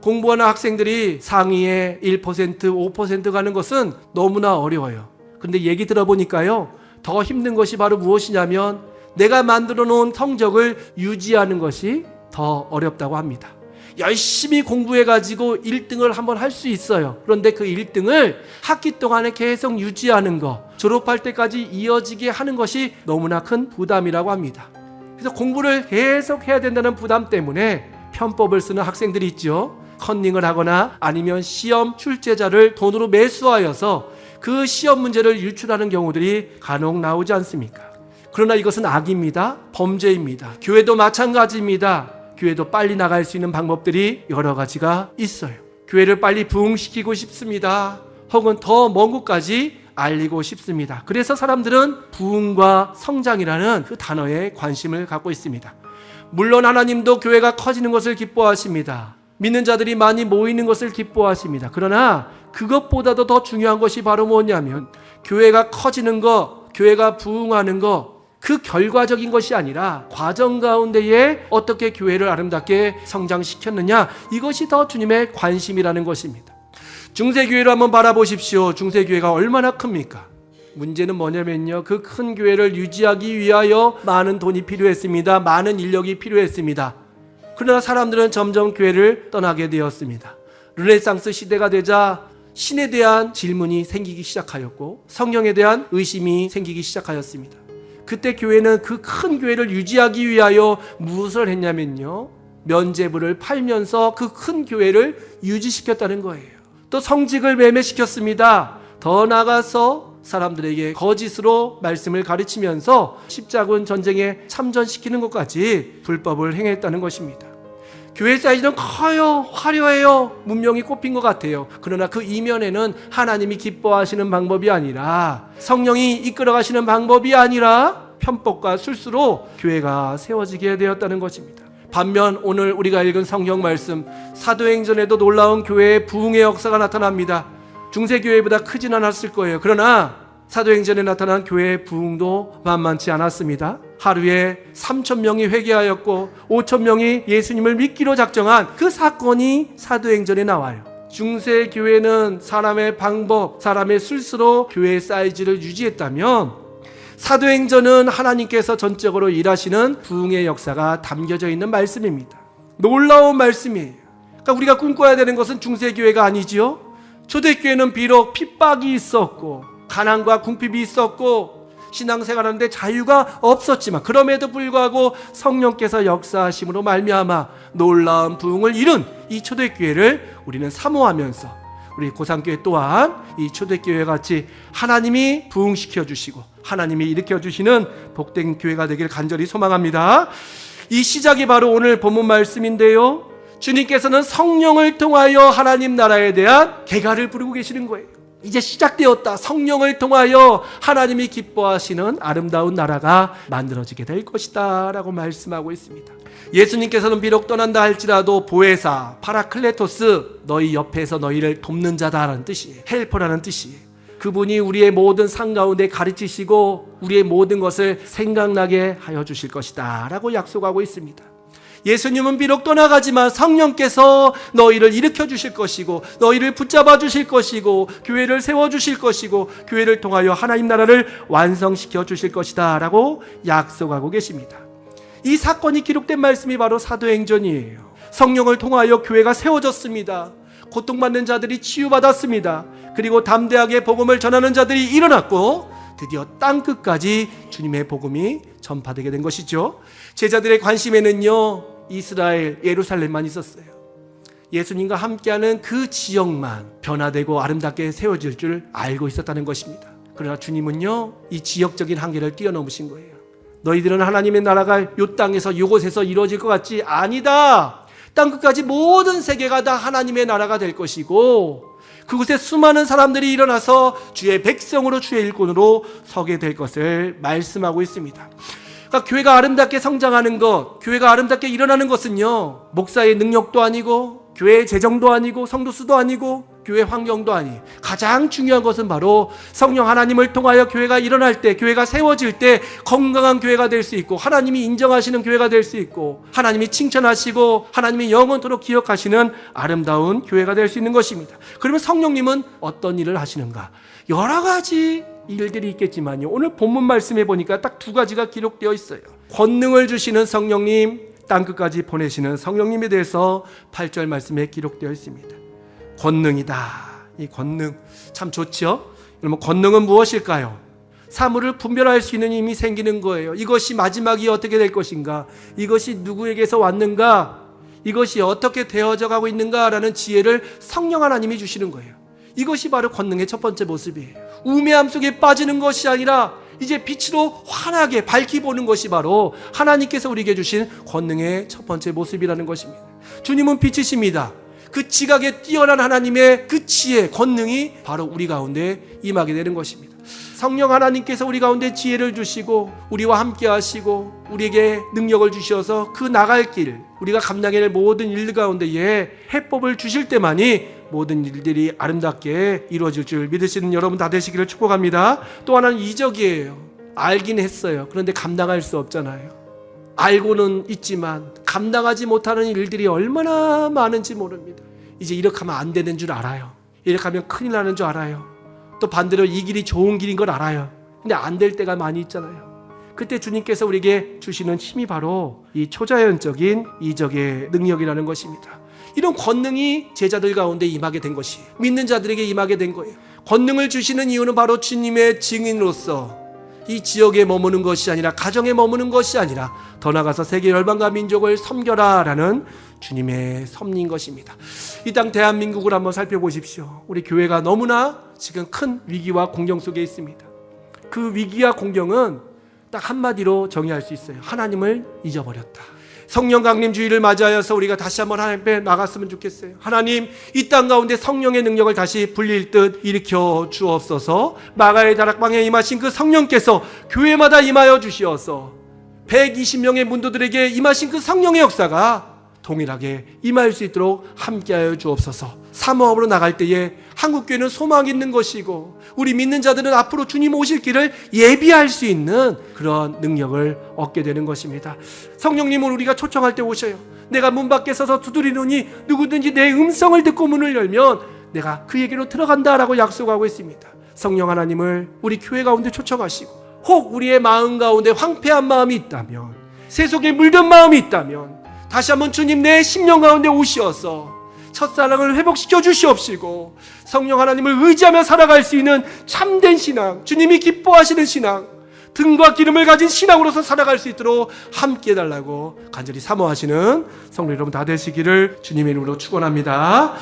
공부하는 학생들이 상위에 1%, 5% 가는 것은 너무나 어려워요. 그런데 얘기 들어보니까요, 더 힘든 것이 바로 무엇이냐면 내가 만들어 놓은 성적을 유지하는 것이 더 어렵다고 합니다. 열심히 공부해가지고 1등을 한번 할 수 있어요. 그런데 그 1등을 학기 동안에 계속 유지하는 거, 졸업할 때까지 이어지게 하는 것이 너무나 큰 부담이라고 합니다. 그래서 공부를 계속 해야 된다는 부담 때문에 편법을 쓰는 학생들이 있죠. 컨닝을 하거나 아니면 시험 출제자를 돈으로 매수하여서 그 시험 문제를 유출하는 경우들이 간혹 나오지 않습니까? 그러나 이것은 악입니다. 범죄입니다. 교회도 마찬가지입니다. 교회도 빨리 나갈 수 있는 방법들이 여러 가지가 있어요. 교회를 빨리 부흥시키고 싶습니다. 혹은 더 먼 곳까지 알리고 싶습니다. 그래서 사람들은 부흥과 성장이라는 그 단어에 관심을 갖고 있습니다. 물론 하나님도 교회가 커지는 것을 기뻐하십니다. 믿는 자들이 많이 모이는 것을 기뻐하십니다. 그러나 그것보다도 더 중요한 것이 바로 뭐냐면 교회가 커지는 것, 교회가 부흥하는 것, 그 결과적인 것이 아니라 과정 가운데에 어떻게 교회를 아름답게 성장시켰느냐, 이것이 더 주님의 관심이라는 것입니다. 중세교회를 한번 바라보십시오. 중세교회가 얼마나 큽니까? 문제는 뭐냐면요, 그 큰 교회를 유지하기 위하여 많은 돈이 필요했습니다. 많은 인력이 필요했습니다. 그러나 사람들은 점점 교회를 떠나게 되었습니다. 르네상스 시대가 되자 신에 대한 질문이 생기기 시작하였고 성령에 대한 의심이 생기기 시작하였습니다. 그때 교회는 그 큰 교회를 유지하기 위하여 무엇을 했냐면요, 면죄부를 팔면서 그 큰 교회를 유지시켰다는 거예요. 또 성직을 매매시켰습니다. 더 나아가서 사람들에게 거짓으로 말씀을 가르치면서 십자군 전쟁에 참전시키는 것까지 불법을 행했다는 것입니다. 교회 사이즈는 커요, 화려해요, 문명이 꼽힌 것 같아요. 그러나 그 이면에는 하나님이 기뻐하시는 방법이 아니라, 성령이 이끌어가시는 방법이 아니라 편법과 술수로 교회가 세워지게 되었다는 것입니다. 반면 오늘 우리가 읽은 성경 말씀, 사도행전에도 놀라운 교회의 부흥의 역사가 나타납니다. 중세교회보다 크진 않았을 거예요. 그러나 사도행전에 나타난 교회의 부흥도 만만치 않았습니다. 하루에 3,000명이 회개하였고 5,000명이 예수님을 믿기로 작정한 그 사건이 사도행전에 나와요. 중세교회는 사람의 방법, 사람의 술수로 교회의 사이즈를 유지했다면, 사도행전은 하나님께서 전적으로 일하시는 부흥의 역사가 담겨져 있는 말씀입니다. 놀라운 말씀이에요. 그러니까 우리가 꿈꿔야 되는 것은 중세교회가 아니지요. 초대교회는 비록 핍박이 있었고 가난과 궁핍이 있었고 신앙생활하는데 자유가 없었지만, 그럼에도 불구하고 성령께서 역사하심으로 말미암아 놀라운 부흥을 이룬 이 초대교회를 우리는 사모하면서, 우리 고산교회 또한 이 초대교회 같이 하나님이 부흥시켜 주시고 하나님이 일으켜 주시는 복된 교회가 되길 간절히 소망합니다. 이 시작이 바로 오늘 본문 말씀인데요, 주님께서는 성령을 통하여 하나님 나라에 대한 개가를 부르고 계시는 거예요. 이제 시작되었다. 성령을 통하여 하나님이 기뻐하시는 아름다운 나라가 만들어지게 될 것이다 라고 말씀하고 있습니다. 예수님께서는 비록 떠난다 할지라도 보혜사, 파라클레토스, 너희 옆에서 너희를 돕는 자다라는 뜻이에요. 헬퍼라는 뜻이에요. 그분이 우리의 모든 삶 가운데 가르치시고 우리의 모든 것을 생각나게 하여 주실 것이다 라고 약속하고 있습니다. 예수님은 비록 떠나가지만 성령께서 너희를 일으켜 주실 것이고 너희를 붙잡아 주실 것이고 교회를 세워 주실 것이고 교회를 통하여 하나님 나라를 완성시켜 주실 것이다 라고 약속하고 계십니다. 이 사건이 기록된 말씀이 바로 사도행전이에요. 성령을 통하여 교회가 세워졌습니다. 고통받는 자들이 치유받았습니다. 그리고 담대하게 복음을 전하는 자들이 일어났고 드디어 땅끝까지 주님의 복음이 전파되게 된 것이죠. 제자들의 관심에는요, 이스라엘, 예루살렘만 있었어요. 예수님과 함께하는 그 지역만 변화되고 아름답게 세워질 줄 알고 있었다는 것입니다. 그러나 주님은요, 이 지역적인 한계를 뛰어넘으신 거예요. 너희들은 하나님의 나라가 이 땅에서 이곳에서 이루어질 것 같지? 아니다. 땅끝까지 모든 세계가 다 하나님의 나라가 될 것이고 그곳에 수많은 사람들이 일어나서 주의 백성으로 주의 일꾼으로 서게 될 것을 말씀하고 있습니다. 그러니까 교회가 아름답게 성장하는 것, 교회가 아름답게 일어나는 것은요, 목사의 능력도 아니고 교회의 재정도 아니고 성도 수도 아니고 교회 환경도 아니. 가장 중요한 것은 바로 성령 하나님을 통하여 교회가 일어날 때, 교회가 세워질 때 건강한 교회가 될 수 있고, 하나님이 인정하시는 교회가 될 수 있고, 하나님이 칭찬하시고 하나님이 영원토록 기억하시는 아름다운 교회가 될 수 있는 것입니다. 그러면 성령님은 어떤 일을 하시는가? 여러 가지 일들이 있겠지만요, 오늘 본문 말씀에 보니까 딱 두 가지가 기록되어 있어요. 권능을 주시는 성령님, 땅끝까지 보내시는 성령님에 대해서 8절 말씀에 기록되어 있습니다. 권능이다. 이 권능 참 좋죠? 여러분, 권능은 무엇일까요? 사물을 분별할 수 있는 힘이 생기는 거예요. 이것이 마지막이 어떻게 될 것인가? 이것이 누구에게서 왔는가? 이것이 어떻게 되어져 가고 있는가라는 지혜를 성령 하나님이 주시는 거예요. 이것이 바로 권능의 첫 번째 모습이에요. 우매함 속에 빠지는 것이 아니라 이제 빛으로 환하게 밝히 보는 것이 바로 하나님께서 우리에게 주신 권능의 첫 번째 모습이라는 것입니다. 주님은 빛이십니다. 그 지각에 뛰어난 하나님의 그 지혜, 권능이 바로 우리 가운데 임하게 되는 것입니다. 성령 하나님께서 우리 가운데 지혜를 주시고 우리와 함께 하시고 우리에게 능력을 주셔서 그 나갈 길, 우리가 감당해야 할 모든 일 가운데에 해법을 주실 때만이 모든 일들이 아름답게 이루어질 줄 믿으시는 여러분 다 되시기를 축복합니다. 또 하나는 이적이에요. 알긴 했어요. 그런데 감당할 수 없잖아요. 알고는 있지만 감당하지 못하는 일들이 얼마나 많은지 모릅니다. 이제 이렇게 하면 안 되는 줄 알아요. 이렇게 하면 큰일 나는 줄 알아요. 또 반대로 이 길이 좋은 길인 걸 알아요. 근데 안 될 때가 많이 있잖아요. 그때 주님께서 우리에게 주시는 힘이 바로 이 초자연적인 이적의 능력이라는 것입니다. 이런 권능이 제자들 가운데 임하게 된 것이, 믿는 자들에게 임하게 된 거예요. 권능을 주시는 이유는 바로 주님의 증인으로서 이 지역에 머무는 것이 아니라, 가정에 머무는 것이 아니라 더 나아가서 세계 열방과 민족을 섬겨라 라는 주님의 섭리인 것입니다. 이 땅 대한민국을 한번 살펴보십시오. 우리 교회가 너무나 지금 큰 위기와 공경 속에 있습니다. 그 위기와 공경은 딱 한마디로 정의할 수 있어요. 하나님을 잊어버렸다. 성령 강림 주일을 맞이하여서 우리가 다시 한번 하나님 앞에 나갔으면 좋겠어요. 하나님, 이 땅 가운데 성령의 능력을 다시 불릴 듯 일으켜 주옵소서. 마가의 다락방에 임하신 그 성령께서 교회마다 임하여 주시어서 120명의 문도들에게 임하신 그 성령의 역사가 동일하게 임할 수 있도록 함께하여 주옵소서. 사모함으로 나갈 때에 한국교회는 소망이 있는 것이고 우리 믿는 자들은 앞으로 주님 오실 길을 예비할 수 있는 그런 능력을 얻게 되는 것입니다. 성령님을 우리가 초청할 때 오셔요. 내가 문 밖에 서서 두드리노니 누구든지 내 음성을 듣고 문을 열면 내가 그에게로 들어간다라고 약속하고 있습니다. 성령 하나님을 우리 교회 가운데 초청하시고, 혹 우리의 마음 가운데 황폐한 마음이 있다면, 세속에 물든 마음이 있다면 다시 한번 주님 내 심령 가운데 오시어서 첫사랑을 회복시켜 주시옵시고 성령 하나님을 의지하며 살아갈 수 있는 참된 신앙, 주님이 기뻐하시는 신앙, 등과 기름을 가진 신앙으로서 살아갈 수 있도록 함께 해달라고 간절히 사모하시는 성도 여러분 다 되시기를 주님의 이름으로 축원합니다.